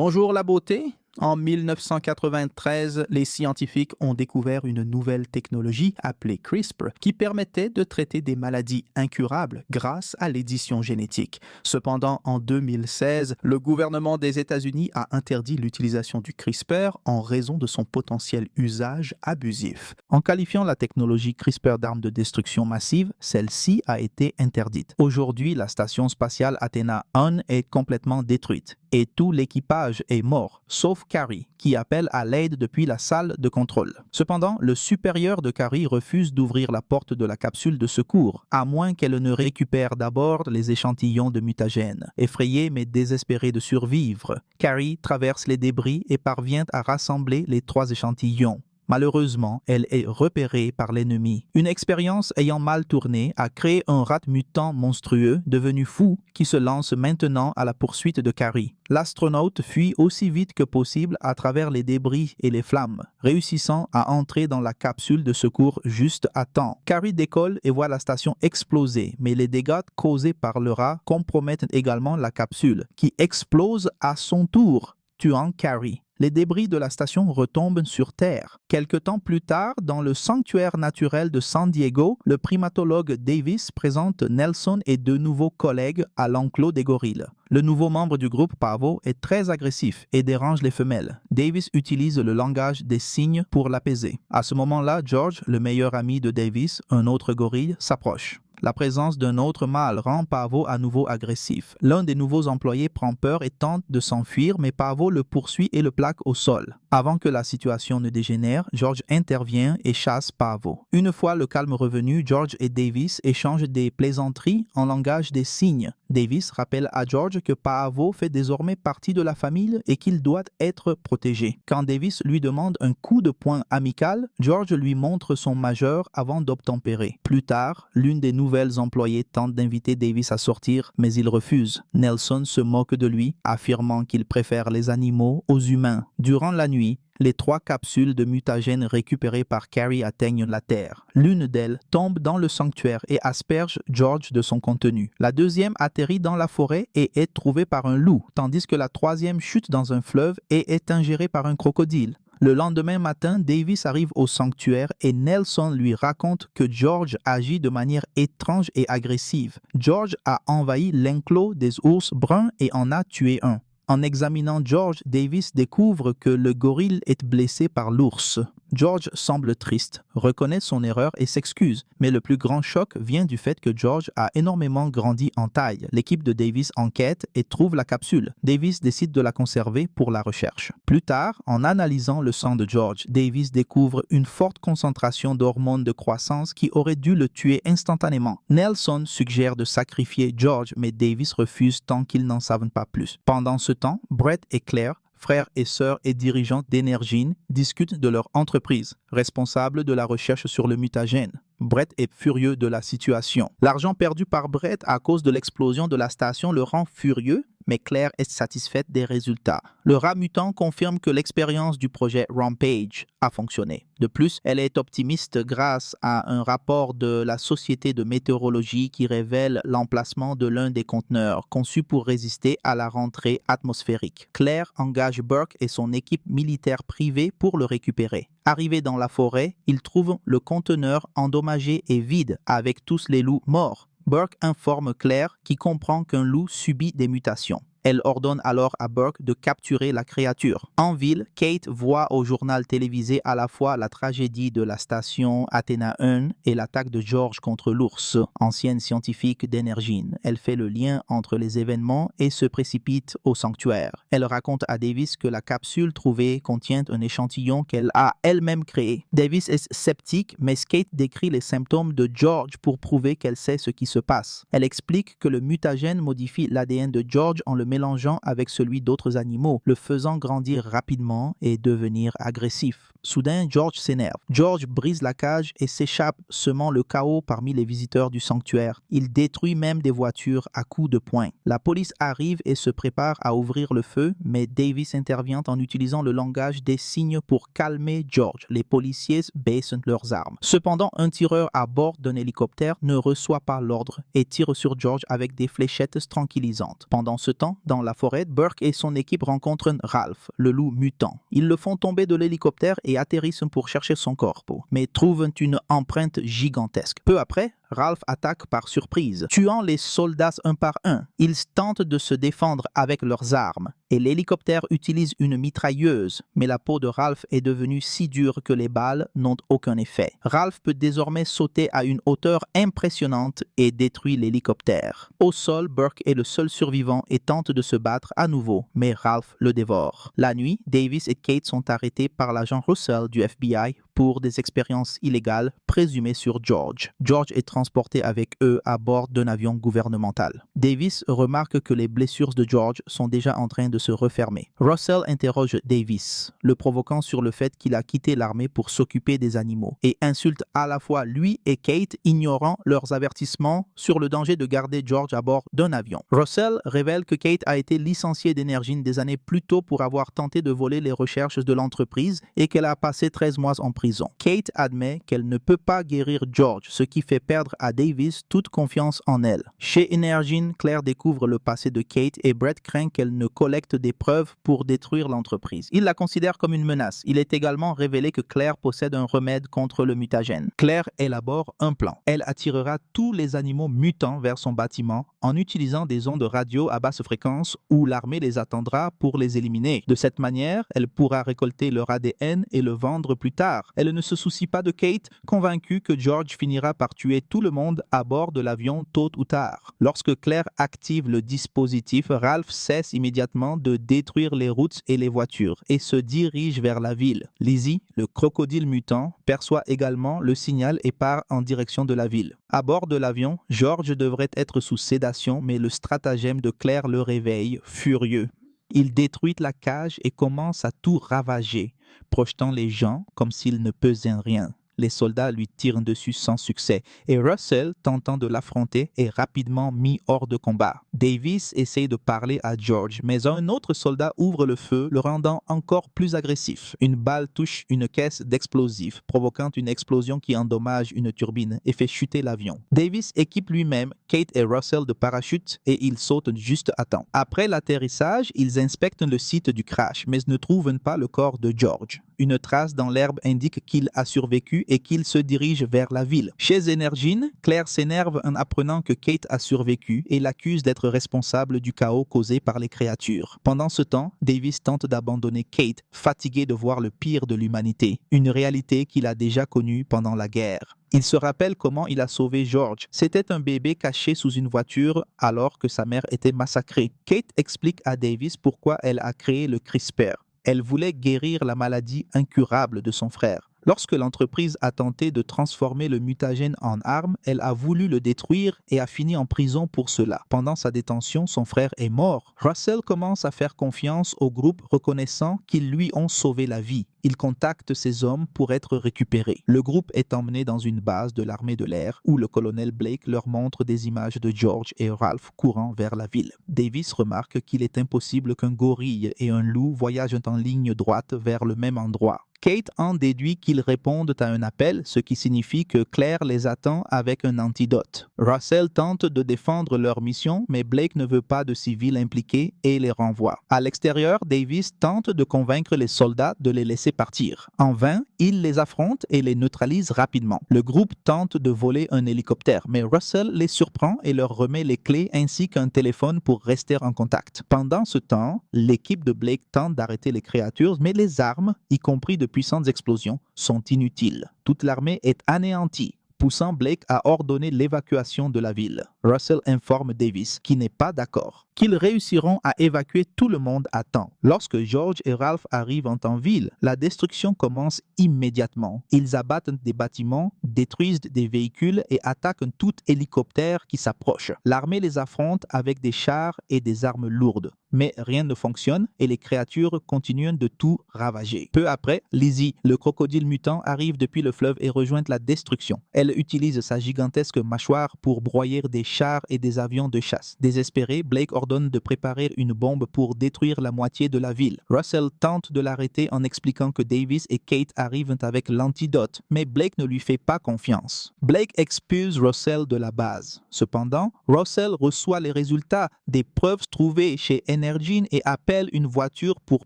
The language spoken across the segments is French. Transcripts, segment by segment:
Bonjour la beauté. En 1993, les scientifiques ont découvert une nouvelle technologie appelée CRISPR qui permettait de traiter des maladies incurables grâce à l'édition génétique. Cependant, en 2016, le gouvernement des États-Unis a interdit l'utilisation du CRISPR en raison de son potentiel usage abusif. En qualifiant la technologie CRISPR d'arme de destruction massive, celle-ci a été interdite. Aujourd'hui, la station spatiale Athena 1 est complètement détruite et tout l'équipage est mort, sauf Carrie, qui appelle à l'aide depuis la salle de contrôle. Cependant, le supérieur de Carrie refuse d'ouvrir la porte de la capsule de secours, à moins qu'elle ne récupère d'abord les échantillons de mutagènes. Effrayée mais désespérée de survivre, Carrie traverse les débris et parvient à rassembler les 3 échantillons. Malheureusement, elle est repérée par l'ennemi. Une expérience ayant mal tourné a créé un rat mutant monstrueux devenu fou qui se lance maintenant à la poursuite de Carrie. L'astronaute fuit aussi vite que possible à travers les débris et les flammes, réussissant à entrer dans la capsule de secours juste à temps. Carrie décolle et voit la station exploser, mais les dégâts causés par le rat compromettent également la capsule, qui explose à son tour, tuant Carrie. Les débris de la station retombent sur Terre. Quelque temps plus tard, dans le sanctuaire naturel de San Diego, le primatologue Davis présente Nelson et 2 nouveaux collègues à l'enclos des gorilles. Le nouveau membre du groupe Pavo est très agressif et dérange les femelles. Davis utilise le langage des signes pour l'apaiser. À ce moment-là, George, le meilleur ami de Davis, un autre gorille, s'approche. La présence d'un autre mâle rend Pavo à nouveau agressif. L'un des nouveaux employés prend peur et tente de s'enfuir, mais Pavo le poursuit et le plaque au sol. Avant que la situation ne dégénère, George intervient et chasse Pavo. Une fois le calme revenu, George et Davis échangent des plaisanteries en langage des signes. Davis rappelle à George que Pavo fait désormais partie de la famille et qu'il doit être protégé. Quand Davis lui demande un coup de poing amical, George lui montre son majeur avant d'obtempérer. Plus tard, l'une des nouvelles employées tente d'inviter Davis à sortir, mais il refuse. Nelson se moque de lui, affirmant qu'il préfère les animaux aux humains. Durant la nuit, les 3 capsules de mutagènes récupérées par Carrie atteignent la Terre. L'une d'elles tombe dans le sanctuaire et asperge George de son contenu. La deuxième atterrit dans la forêt et est trouvée par un loup, tandis que la 3e chute dans un fleuve et est ingérée par un crocodile. Le lendemain matin, Davis arrive au sanctuaire et Nelson lui raconte que George agit de manière étrange et agressive. George a envahi l'enclos des ours bruns et en a tué un. En examinant George, Davis découvre que le gorille est blessé par l'ours. George semble triste, reconnaît son erreur et s'excuse, mais le plus grand choc vient du fait que George a énormément grandi en taille. L'équipe de Davis enquête et trouve la capsule. Davis décide de la conserver pour la recherche. Plus tard, en analysant le sang de George, Davis découvre une forte concentration d'hormones de croissance qui aurait dû le tuer instantanément. Nelson suggère de sacrifier George, mais Davis refuse tant qu'ils n'en savent pas plus. Pendant ce temps, Brett et Claire, frères et sœurs et dirigeants d'Energine, discutent de leur entreprise, responsable de la recherche sur le mutagène. Brett est furieux de la situation. L'argent perdu par Brett à cause de l'explosion de la station le rend furieux, mais Claire est satisfaite des résultats. Le rat mutant confirme que l'expérience du projet Rampage a fonctionné. De plus, elle est optimiste grâce à un rapport de la Société de météorologie qui révèle l'emplacement de l'un des conteneurs conçus pour résister à la rentrée atmosphérique. Claire engage Burke et son équipe militaire privée pour le récupérer. Arrivé dans la forêt, ils trouvent le conteneur endommagé et vide avec tous les loups morts. Burke informe Claire qui comprend qu'un loup subit des mutations. Elle ordonne alors à Burke de capturer la créature. En ville, Kate voit au journal télévisé à la fois la tragédie de la station Athena 1 et l'attaque de George contre l'ours, ancienne scientifique d'Energine. Elle fait le lien entre les événements et se précipite au sanctuaire. Elle raconte à Davis que la capsule trouvée contient un échantillon qu'elle a elle-même créé. Davis est sceptique, mais Kate décrit les symptômes de George pour prouver qu'elle sait ce qui se passe. Elle explique que le mutagène modifie l'ADN de George en le mélangeant avec celui d'autres animaux, le faisant grandir rapidement et devenir agressif. Soudain, George s'énerve. George brise la cage et s'échappe, semant le chaos parmi les visiteurs du sanctuaire. Il détruit même des voitures à coups de poing. La police arrive et se prépare à ouvrir le feu, mais Davis intervient en utilisant le langage des signes pour calmer George. Les policiers baissent leurs armes. Cependant, un tireur à bord d'un hélicoptère ne reçoit pas l'ordre et tire sur George avec des fléchettes tranquillisantes. Pendant ce temps, dans la forêt, Burke et son équipe rencontrent Ralph, le loup mutant. Ils le font tomber de l'hélicoptère et atterrissent pour chercher son corps, mais trouvent une empreinte gigantesque. Peu après, Ralph attaque par surprise, tuant les soldats un par un. Ils tentent de se défendre avec leurs armes et l'hélicoptère utilise une mitrailleuse, mais la peau de Ralph est devenue si dure que les balles n'ont aucun effet. Ralph peut désormais sauter à une hauteur impressionnante et détruit l'hélicoptère. Au sol, Burke est le seul survivant et tente de se battre à nouveau, mais Ralph le dévore. La nuit, Davis et Kate sont arrêtés par l'agent Russell du FBI pour des expériences illégales présumées sur George. George est transporté avec eux à bord d'un avion gouvernemental. Davis remarque que les blessures de George sont déjà en train de se refermer. Russell interroge Davis, le provoquant sur le fait qu'il a quitté l'armée pour s'occuper des animaux et insulte à la fois lui et Kate, ignorant leurs avertissements sur le danger de garder George à bord d'un avion. Russell révèle que Kate a été licenciée d'Energine des années plus tôt pour avoir tenté de voler les recherches de l'entreprise et qu'elle a passé 13 mois en prison. Kate admet qu'elle ne peut pas guérir George, ce qui fait perdre à Davis toute confiance en elle. Chez Energine, Claire découvre le passé de Kate et Brett craint qu'elle ne collecte des preuves pour détruire l'entreprise. Il la considère comme une menace. Il est également révélé que Claire possède un remède contre le mutagène. Claire élabore un plan. Elle attirera tous les animaux mutants vers son bâtiment en utilisant des ondes radio à basse fréquence où l'armée les attendra pour les éliminer. De cette manière, elle pourra récolter leur ADN et le vendre plus tard. Elle ne se soucie pas de Kate, convaincue que George finira par tuer tout le monde à bord de l'avion tôt ou tard. Lorsque Claire active le dispositif, Ralph cesse immédiatement de détruire les routes et les voitures et se dirige vers la ville. Lizzie, le crocodile mutant, perçoit également le signal et part en direction de la ville. À bord de l'avion, George devrait être sous sédation, mais le stratagème de Claire le réveille, furieux. Il détruit la cage et commence à tout ravager, projetant les gens comme s'ils ne pesaient rien. Les soldats lui tirent dessus sans succès et Russell, tentant de l'affronter, est rapidement mis hors de combat. Davis essaie de parler à George, mais un autre soldat ouvre le feu, le rendant encore plus agressif. Une balle touche une caisse d'explosifs, provoquant une explosion qui endommage une turbine et fait chuter l'avion. Davis équipe lui-même Kate et Russell de parachutes et ils sautent juste à temps. Après l'atterrissage, ils inspectent le site du crash, mais ne trouvent pas le corps de George. Une trace dans l'herbe indique qu'il a survécu et qu'il se dirige vers la ville. Chez Energine, Claire s'énerve en apprenant que Kate a survécu et l'accuse d'être responsable du chaos causé par les créatures. Pendant ce temps, Davis tente d'abandonner Kate, fatigué de voir le pire de l'humanité, une réalité qu'il a déjà connue pendant la guerre. Il se rappelle comment il a sauvé George. C'était un bébé caché sous une voiture alors que sa mère était massacrée. Kate explique à Davis pourquoi elle a créé le CRISPR. Elle voulait guérir la maladie incurable de son frère. Lorsque l'entreprise a tenté de transformer le mutagène en arme, elle a voulu le détruire et a fini en prison pour cela. Pendant sa détention, son frère est mort. Russell commence à faire confiance au groupe reconnaissant qu'ils lui ont sauvé la vie. Il contacte ces hommes pour être récupérés. Le groupe est emmené dans une base de l'armée de l'air où le colonel Blake leur montre des images de George et Ralph courant vers la ville. Davis remarque qu'il est impossible qu'un gorille et un loup voyagent en ligne droite vers le même endroit. Kate en déduit qu'ils répondent à un appel, ce qui signifie que Claire les attend avec un antidote. Russell tente de défendre leur mission, mais Blake ne veut pas de civils impliqués et les renvoie. À l'extérieur, Davis tente de convaincre les soldats de les laisser partir. En vain, il les affronte et les neutralise rapidement. Le groupe tente de voler un hélicoptère, mais Russell les surprend et leur remet les clés ainsi qu'un téléphone pour rester en contact. Pendant ce temps, l'équipe de Blake tente d'arrêter les créatures, mais les armes, y compris de puissantes explosions, sont inutiles. Toute l'armée est anéantie, poussant Blake à ordonner l'évacuation de la ville. Russell informe Davis, qui n'est pas d'accord, qu'ils réussiront à évacuer tout le monde à temps. Lorsque George et Ralph arrivent en ville, la destruction commence immédiatement. Ils abattent des bâtiments, détruisent des véhicules et attaquent tout hélicoptère qui s'approche. L'armée les affronte avec des chars et des armes lourdes. mais rien ne fonctionne et les créatures continuent de tout ravager. Peu après, Lizzie, le crocodile mutant, arrive depuis le fleuve et rejoint la destruction. Elle utilise sa gigantesque mâchoire pour broyer des chars et des avions de chasse. Désespéré, Blake ordonne de préparer une bombe pour détruire la moitié de la ville. Russell tente de l'arrêter en expliquant que Davis et Kate arrivent avec l'antidote, mais Blake ne lui fait pas confiance. Blake expulse Russell de la base. Cependant, Russell reçoit les résultats des preuves trouvées chez Energine et appelle une voiture pour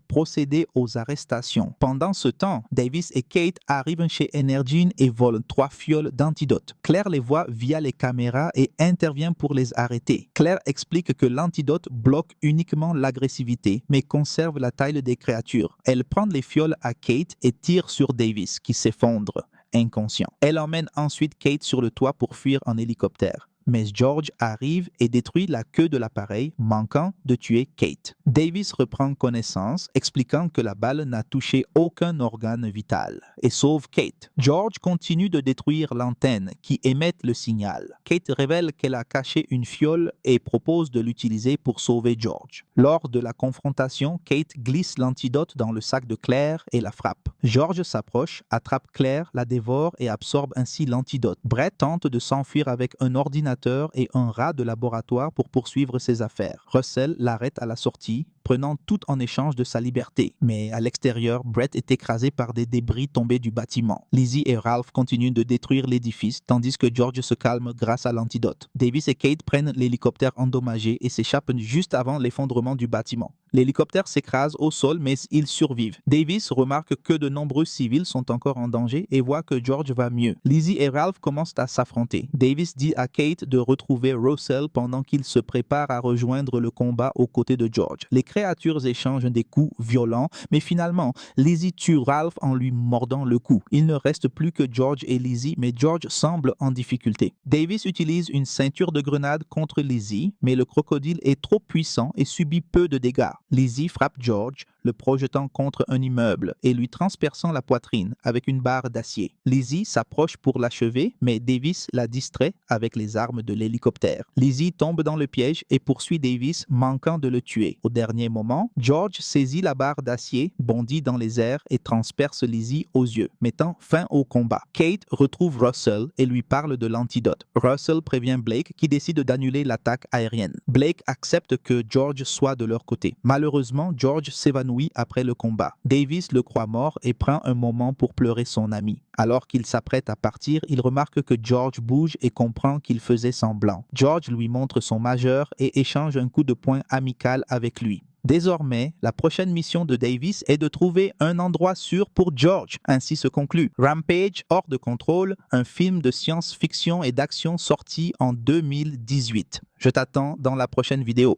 procéder aux arrestations. Pendant ce temps, Davis et Kate arrivent chez Energine et volent 3 fioles d'antidote. Claire les voit via les caméras et intervient pour les arrêter. Claire explique que l'antidote bloque uniquement l'agressivité, mais conserve la taille des créatures. Elle prend les fioles à Kate et tire sur Davis, qui s'effondre, inconscient. Elle emmène ensuite Kate sur le toit pour fuir en hélicoptère. Mais George arrive et détruit la queue de l'appareil, manquant de tuer Kate. Davis reprend connaissance, expliquant que la balle n'a touché aucun organe vital et sauve Kate. George continue de détruire l'antenne qui émet le signal. Kate révèle qu'elle a caché une fiole et propose de l'utiliser pour sauver George. Lors de la confrontation, Kate glisse l'antidote dans le sac de Claire et la frappe. George s'approche, attrape Claire, la dévore et absorbe ainsi l'antidote. Brett tente de s'enfuir avec un ordinateur et un rat de laboratoire pour poursuivre ses affaires. Russell l'arrête à la sortie, prenant tout en échange de sa liberté. Mais à l'extérieur, Brett est écrasé par des débris tombés du bâtiment. Lizzie et Ralph continuent de détruire l'édifice, tandis que George se calme grâce à l'antidote. Davis et Kate prennent l'hélicoptère endommagé et s'échappent juste avant l'effondrement du bâtiment. L'hélicoptère s'écrase au sol, mais ils survivent. Davis remarque que de nombreux civils sont encore en danger et voit que George va mieux. Lizzie et Ralph commencent à s'affronter. Davis dit à Kate de retrouver Russell pendant qu'il se prépare à rejoindre le combat aux côtés de George. Les créatures échangent des coups violents, mais finalement, Lizzie tue Ralph en lui mordant le cou. Il ne reste plus que George et Lizzie, mais George semble en difficulté. Davis utilise une ceinture de grenades contre Lizzie, mais le crocodile est trop puissant et subit peu de dégâts. Lizzie frappe George, le projetant contre un immeuble et lui transperçant la poitrine avec une barre d'acier. Lizzie s'approche pour l'achever, mais Davis la distrait avec les armes de l'hélicoptère. Lizzie tombe dans le piège et poursuit Davis, manquant de le tuer. Au dernier moment, George saisit la barre d'acier, bondit dans les airs et transperce Lizzie aux yeux, mettant fin au combat. Kate retrouve Russell et lui parle de l'antidote. Russell prévient Blake qui décide d'annuler l'attaque aérienne. Blake accepte que George soit de leur côté. Malheureusement, George s'évanouit après le combat. Davis le croit mort et prend un moment pour pleurer son ami. Alors qu'il s'apprête à partir, il remarque que George bouge et comprend qu'il faisait semblant. George lui montre son majeur et échange un coup de poing amical avec lui. Désormais, la prochaine mission de Davis est de trouver un endroit sûr pour George. Ainsi se conclut Rampage hors de contrôle, un film de science-fiction et d'action sorti en 2018. Je t'attends dans la prochaine vidéo.